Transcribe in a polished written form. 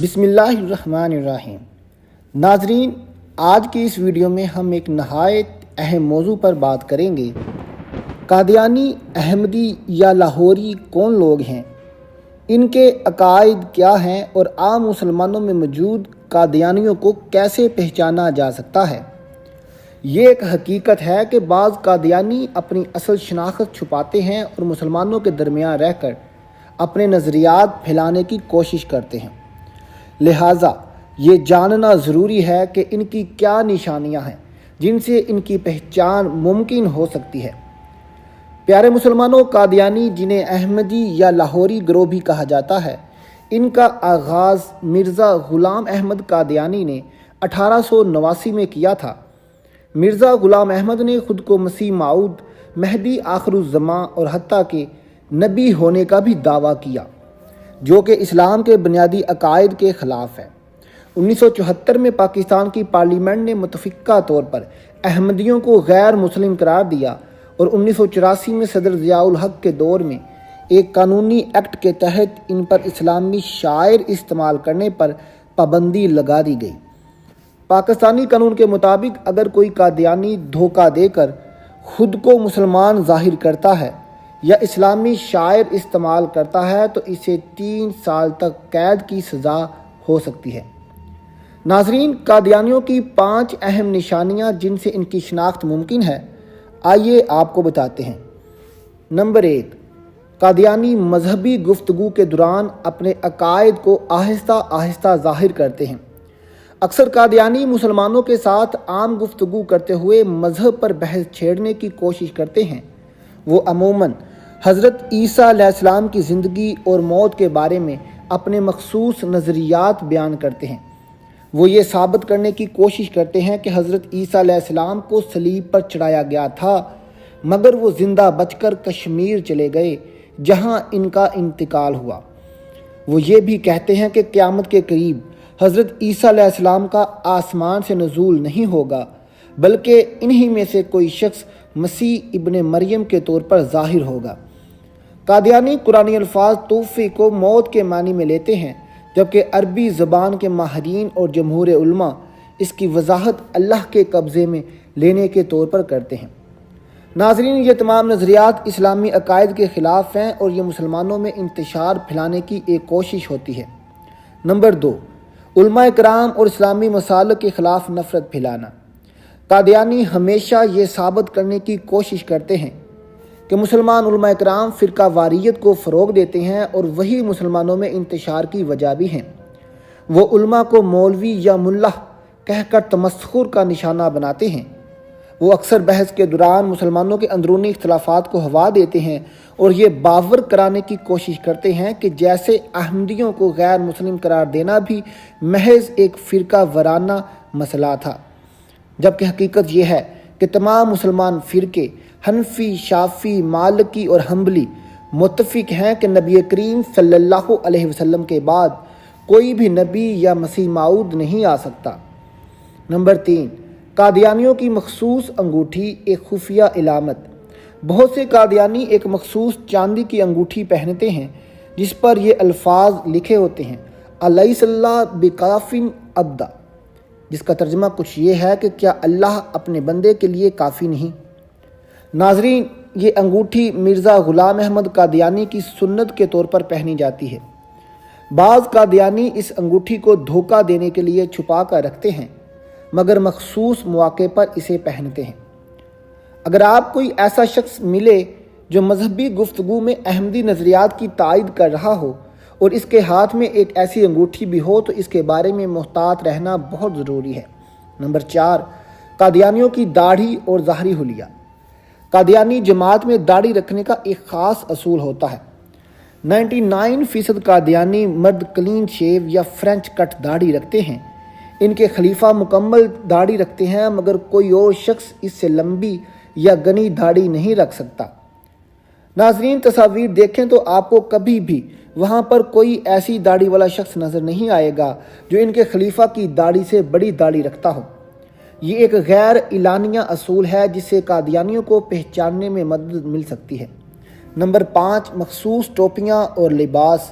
بسم اللہ الرحمن الرحیم۔ ناظرین، آج کی اس ویڈیو میں ہم ایک نہایت اہم موضوع پر بات کریں گے۔ قادیانی، احمدی یا لاہوری کون لوگ ہیں، ان کے عقائد کیا ہیں اور عام مسلمانوں میں موجود قادیانیوں کو کیسے پہچانا جا سکتا ہے۔ یہ ایک حقیقت ہے کہ بعض قادیانی اپنی اصل شناخت چھپاتے ہیں اور مسلمانوں کے درمیان رہ کر اپنے نظریات پھیلانے کی کوشش کرتے ہیں۔ لہٰذا یہ جاننا ضروری ہے کہ ان کی کیا نشانیاں ہیں جن سے ان کی پہچان ممکن ہو سکتی ہے۔ پیارے مسلمانوں، قادیانی، جنہیں احمدی یا لاہوری گروہ بھی کہا جاتا ہے، ان کا آغاز مرزا غلام احمد قادیانی نے 1889 میں کیا تھا۔ مرزا غلام احمد نے خود کو مسیح موعود، مہدی آخر الزماں اور حتیٰ کہ نبی ہونے کا بھی دعویٰ کیا، جو کہ اسلام کے بنیادی عقائد کے خلاف ہے۔ 1974 میں پاکستان کی پارلیمنٹ نے متفقہ طور پر احمدیوں کو غیر مسلم قرار دیا اور 1984 میں صدر ضیاء الحق کے دور میں ایک قانونی ایکٹ کے تحت ان پر اسلامی شعائر استعمال کرنے پر پابندی لگا دی گئی۔ پاکستانی قانون کے مطابق اگر کوئی قادیانی دھوکہ دے کر خود کو مسلمان ظاہر کرتا ہے یا اسلامی شعائر استعمال کرتا ہے تو اسے 3 سال تک قید کی سزا ہو سکتی ہے۔ ناظرین، قادیانیوں کی 5 اہم نشانیاں جن سے ان کی شناخت ممکن ہے، آئیے آپ کو بتاتے ہیں۔ نمبر 1، قادیانی مذہبی گفتگو کے دوران اپنے عقائد کو آہستہ آہستہ ظاہر کرتے ہیں۔ اکثر قادیانی مسلمانوں کے ساتھ عام گفتگو کرتے ہوئے مذہب پر بحث چھیڑنے کی کوشش کرتے ہیں۔ وہ عموماً حضرت عیسیٰ علیہ السلام کی زندگی اور موت کے بارے میں اپنے مخصوص نظریات بیان کرتے ہیں۔ وہ یہ ثابت کرنے کی کوشش کرتے ہیں کہ حضرت عیسیٰ علیہ السلام کو صلیب پر چڑھایا گیا تھا، مگر وہ زندہ بچ کر کشمیر چلے گئے جہاں ان کا انتقال ہوا۔ وہ یہ بھی کہتے ہیں کہ قیامت کے قریب حضرت عیسیٰ علیہ السلام کا آسمان سے نزول نہیں ہوگا، بلکہ انہی میں سے کوئی شخص مسیح ابن مریم کے طور پر ظاہر ہوگا۔ قادیانی قرآنی الفاظ تحفے کو موت کے معنی میں لیتے ہیں، جبکہ عربی زبان کے ماہرین اور جمہور علماء اس کی وضاحت اللہ کے قبضے میں لینے کے طور پر کرتے ہیں۔ ناظرین، یہ تمام نظریات اسلامی عقائد کے خلاف ہیں اور یہ مسلمانوں میں انتشار پھیلانے کی ایک کوشش ہوتی ہے۔ نمبر 2، علماء کرام اور اسلامی مسالک کے خلاف نفرت پھیلانا۔ قادیانی ہمیشہ یہ ثابت کرنے کی کوشش کرتے ہیں کہ مسلمان علماء کرام فرقہ واریت کو فروغ دیتے ہیں اور وہی مسلمانوں میں انتشار کی وجہ بھی ہیں۔ وہ علماء کو مولوی یا ملا کہہ کر تمسخر کا نشانہ بناتے ہیں۔ وہ اکثر بحث کے دوران مسلمانوں کے اندرونی اختلافات کو ہوا دیتے ہیں اور یہ باور کرانے کی کوشش کرتے ہیں کہ جیسے احمدیوں کو غیر مسلم قرار دینا بھی محض ایک فرقہ وارانہ مسئلہ تھا، جبکہ حقیقت یہ ہے کہ تمام مسلمان فرقے حنفی، شافعی، مالکی اور حنبلی متفق ہیں کہ نبی کریم صلی اللہ علیہ وسلم کے بعد کوئی بھی نبی یا مسیح موعود نہیں آ سکتا۔ نمبر 3، قادیانیوں کی مخصوص انگوٹھی ایک خفیہ علامت۔ بہت سے قادیانی ایک مخصوص چاندی کی انگوٹھی پہنتے ہیں جس پر یہ الفاظ لکھے ہوتے ہیں: الیس اللہ بکافٍ عبدہ، جس کا ترجمہ کچھ یہ ہے کہ کیا اللہ اپنے بندے کے لیے کافی نہیں۔ ناظرین، یہ انگوٹھی مرزا غلام احمد قادیانی کی سنت کے طور پر پہنی جاتی ہے۔ بعض قادیانی اس انگوٹھی کو دھوکہ دینے کے لیے چھپا کر رکھتے ہیں، مگر مخصوص مواقع پر اسے پہنتے ہیں۔ اگر آپ کوئی ایسا شخص ملے جو مذہبی گفتگو میں احمدی نظریات کی تائید کر رہا ہو اور اس کے ہاتھ میں ایک ایسی انگوٹھی بھی ہو تو اس کے بارے میں محتاط رہنا بہت ضروری ہے۔ نمبر 4، قادیانیوں کی داڑھی اور ظاہری حلیہ۔ قادیانی جماعت میں داڑھی رکھنے کا ایک خاص اصول ہوتا ہے۔ 99% قادیانی مرد کلین شیو یا فرینچ کٹ داڑھی رکھتے ہیں۔ ان کے خلیفہ مکمل داڑھی رکھتے ہیں، مگر کوئی اور شخص اس سے لمبی یا گھنی داڑھی نہیں رکھ سکتا۔ ناظرین، تصاویر دیکھیں تو آپ کو کبھی بھی وہاں پر کوئی ایسی داڑھی والا شخص نظر نہیں آئے گا جو ان کے خلیفہ کی داڑھی سے بڑی داڑھی رکھتا ہو۔ یہ ایک غیر اعلانیہ اصول ہے جس سے قادیانیوں کو پہچاننے میں مدد مل سکتی ہے۔ نمبر 5، مخصوص ٹوپیاں اور لباس۔